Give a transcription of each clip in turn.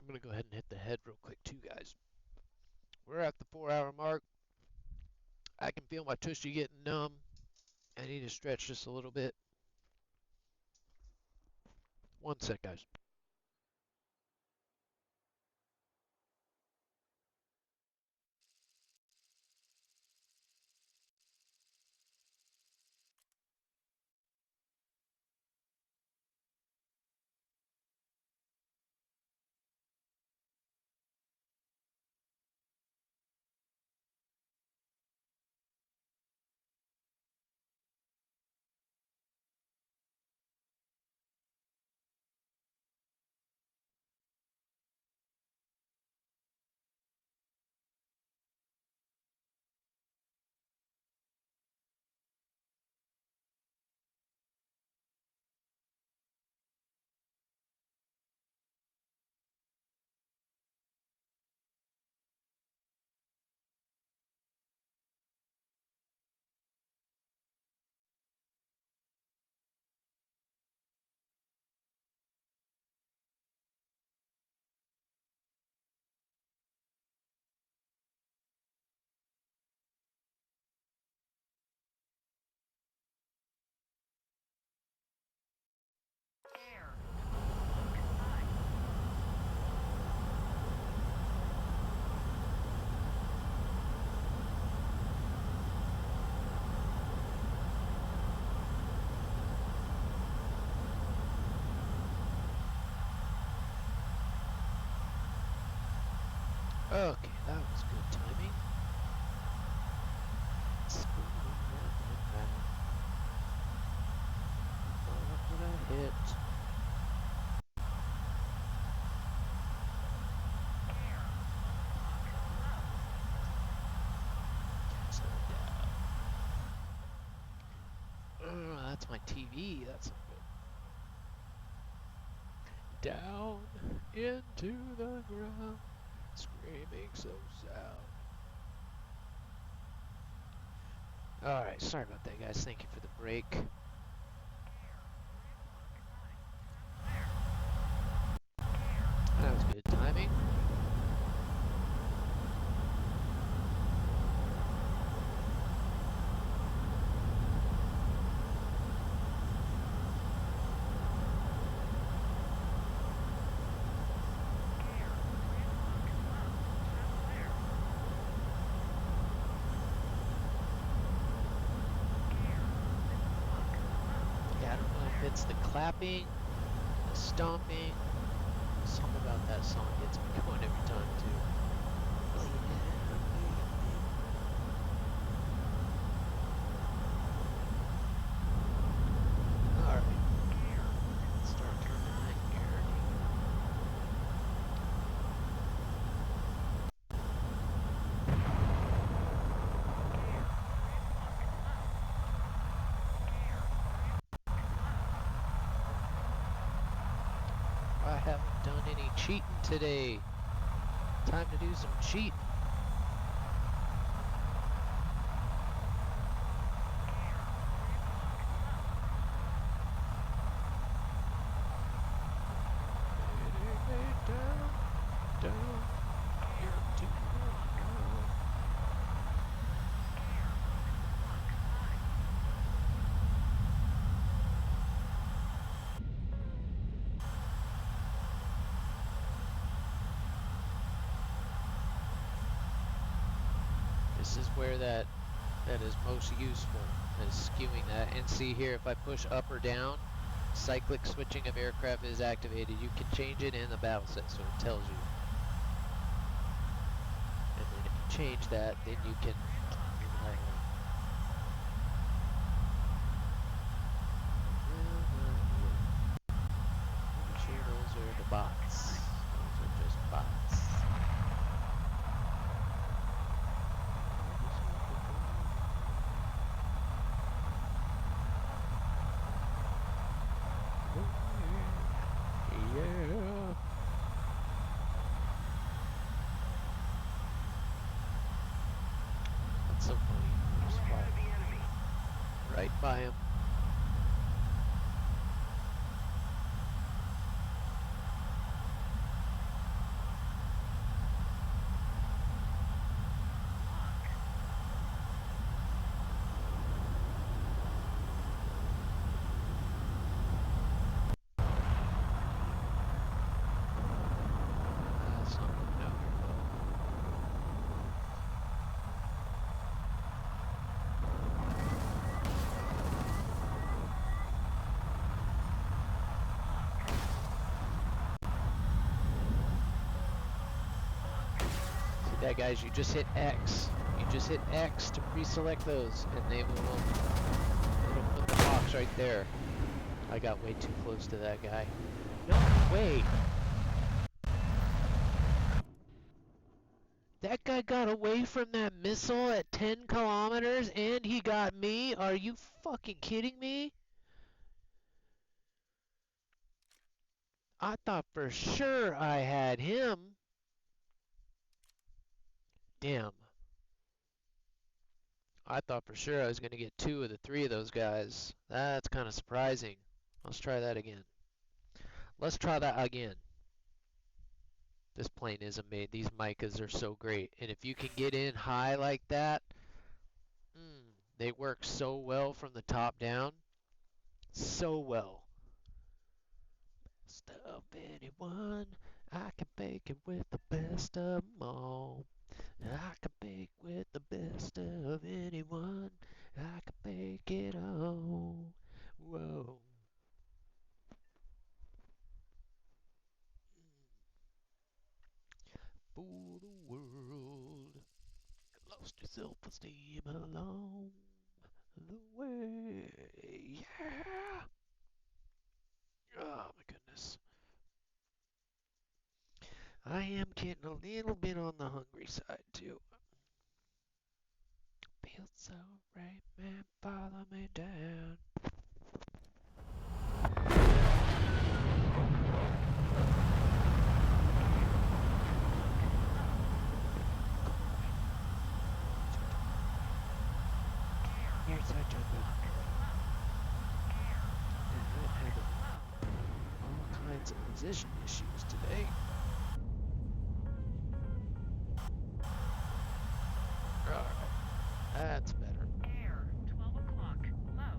I'm going to go ahead and hit the head real quick too, guys. We're at the 4-hour mark. I can feel my tushy getting numb. I need to stretch just a little bit. 1 sec, guys. Okay, that was good timing. What did I hit? Slow down. That's my TV. That's not good. Down into the ground, screaming so sound. Alright, sorry about that, guys. Thank you for the break. That was good timing. It's the clapping, the stomping. Something about that song gets me going every time too. Alright. Start turning that gear. I haven't done any cheating today. Time to do some cheating. This is where that is most useful, is skewing that. And see here, if I push up or down, cyclic switching of aircraft is activated. You can change it in the battle set, so it tells you. And then if you change that, then you can pretty sure those are the bots. Those are just bots. Yeah. That's so funny. Just right by him. Yeah, guys, you just hit X. You just hit X to pre-select those, and it'll put the box right there. I got way too close to that guy. No, wait. That guy got away from that missile at 10 kilometers, and he got me? Are you fucking kidding me? I thought for sure I had him. Damn. I thought for sure I was going to get 2 of the 3 of those guys. That's kind of surprising. Let's try that again. Let's try that again. This plane is amazing. These micas are so great. And if you can get in high like that, they work so well from the top down. So well. Best of anyone, I can bake it with the best of them all. I can bake with the best of anyone. I can bake it all. Whoa. Fool the world. Lost your self-esteem along the way. Yeah. Oh my goodness. I am getting a little bit on the hungry side too. Feels so right, man, follow me down. You're such a good I'm having all kinds of position issues today. Alright, that's better. Air, 12 o'clock, low.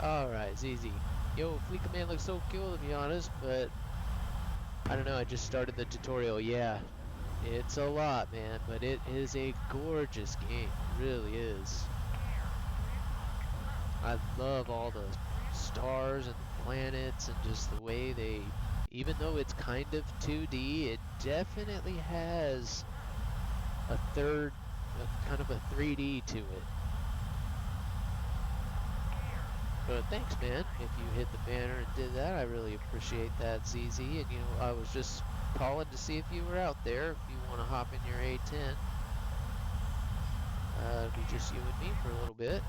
Alright, ZZ. Yo, Fleet Command looks so cool to be honest, but I don't know, I just started the tutorial. Yeah, it's a lot, man, but it is a gorgeous game. It really is. I love all the stars and the planets and just the way they, even though it's kind of 2D, it definitely has a kind of a 3D to it. But thanks, man. If you hit the banner and did that, I really appreciate that, ZZ. And you know, I was just calling to see if you were out there. If you want to hop in your A10, it'll be just you and me for a little bit.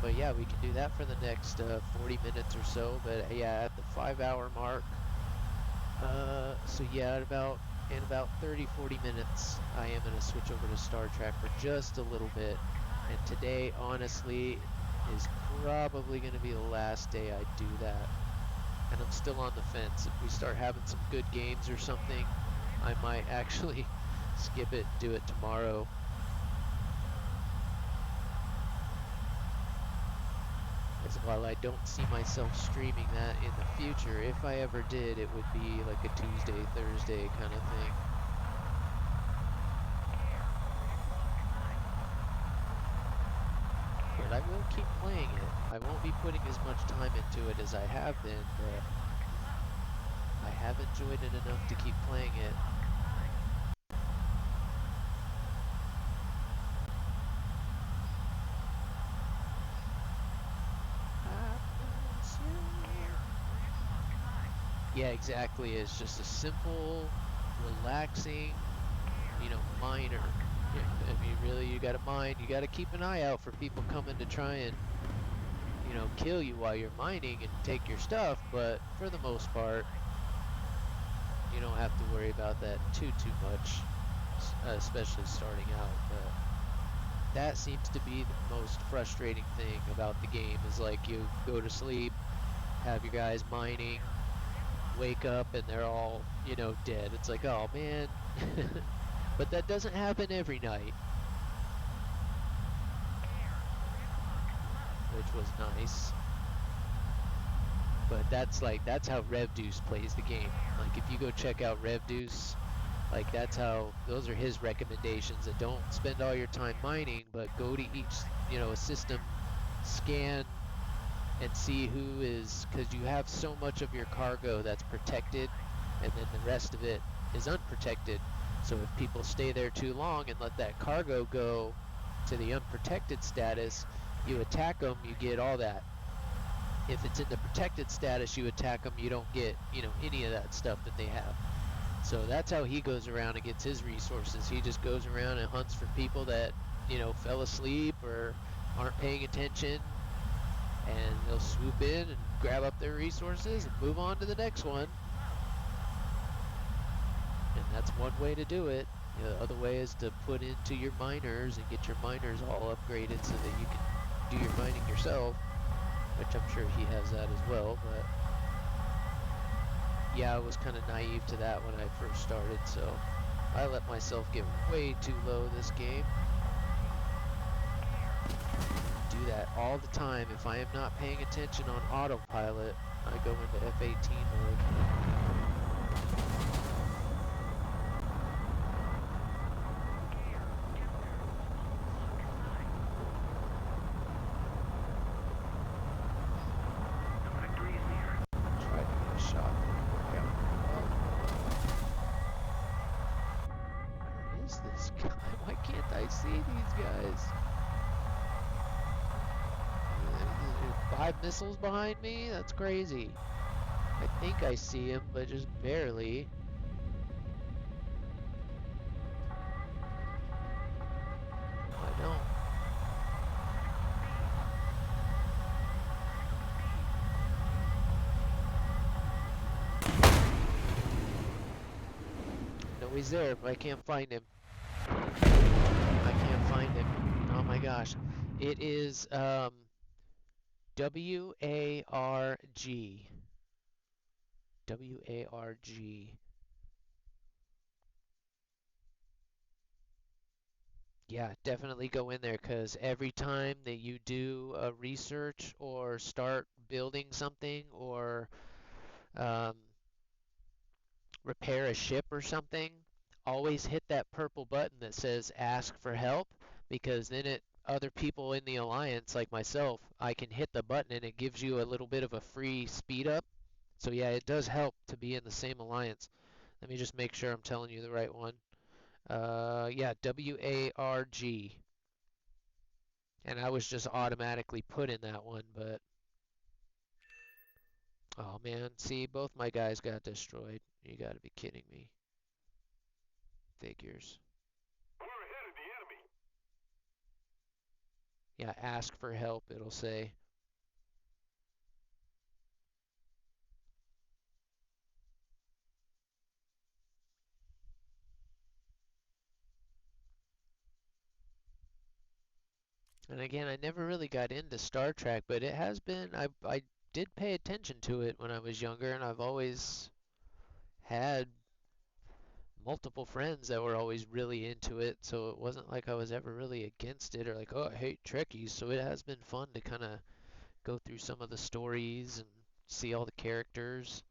But yeah, we can do that for the next 40 minutes or so. But yeah, at the 5-hour mark. So yeah, in about 30-40 minutes, I am going to switch over to Star Trek for just a little bit. And today, honestly, is probably going to be the last day I do that. And I'm still on the fence. If we start having some good games or something, I might actually skip it, do it tomorrow. As while I don't see myself streaming that in the future, if I ever did, it would be like a Tuesday, Thursday kind of thing. But I will keep playing it. I won't be putting as much time into it as I have been, but I have enjoyed it enough to keep playing it. Yeah, exactly. It's just a simple, relaxing, you know, miner. I mean, really, you gotta mine. You gotta keep an eye out for people coming to try and, you know, kill you while you're mining and take your stuff. But for the most part, you don't have to worry about that too much, especially starting out. But that seems to be the most frustrating thing about the game. Is like you go to sleep, have your guys mining, wake up, and they're all, you know, dead. It's like, oh man. But that doesn't happen every night, which was nice. But that's how REVE'S plays the game. Like if you go check out REVE'S, Like that's how, those are his recommendations, that don't spend all your time mining, but go to each, a system, scan and see who is, because you have so much of your cargo that's protected and then the rest of it is unprotected. So if people stay there too long and let that cargo go to the unprotected status, you attack them, you get all that. If it's in the protected status, you attack them, you don't get, any of that stuff that they have. So that's how he goes around and gets his resources. He just goes around and hunts for people that, fell asleep or aren't paying attention, and they'll swoop in and grab up their resources and move on to the next one. And that's one way to do it. The other way is to put into your miners and get your miners all upgraded so that you can do your mining yourself, which I'm sure he has that as well. But yeah, I was kind of naive to that when I first started, so I let myself get way too low this game. Do that all the time. If I am not paying attention on autopilot, I go into F-18 mode. Try to get a shot. Work out well. Where is this guy? Why can't I see these guys? 5 missiles behind me? That's crazy. I think I see him, but just barely. I don't. No, he's there, but I can't find him. I can't find him. Oh my gosh. It is WARG. WARG. Yeah, definitely go in there, because every time that you do a research or start building something or um, repair a ship or something, always hit that purple button that says ask for help, because then other people in the alliance like myself, I can hit the button and it gives you a little bit of a free speed up. So yeah, it does help to be in the same alliance. Let me just make sure I'm telling you the right one. Yeah, WARG. And I was just automatically put in that one, but oh man, see, both my guys got destroyed. You gotta be kidding me. Figures. Yeah, ask for help, it'll say. And again, I never really got into Star Trek, but it has been, I did pay attention to it when I was younger, and I've always had multiple friends that were always really into it, so it wasn't like I was ever really against it or like, oh, I hate Trekkies. So it has been fun to kind of go through some of the stories and see all the characters.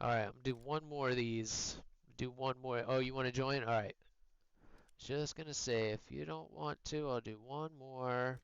All right, I'm gonna do one more of these. Do one more. Oh, you want to join? All right. Just gonna say, if you don't want to, I'll do one more.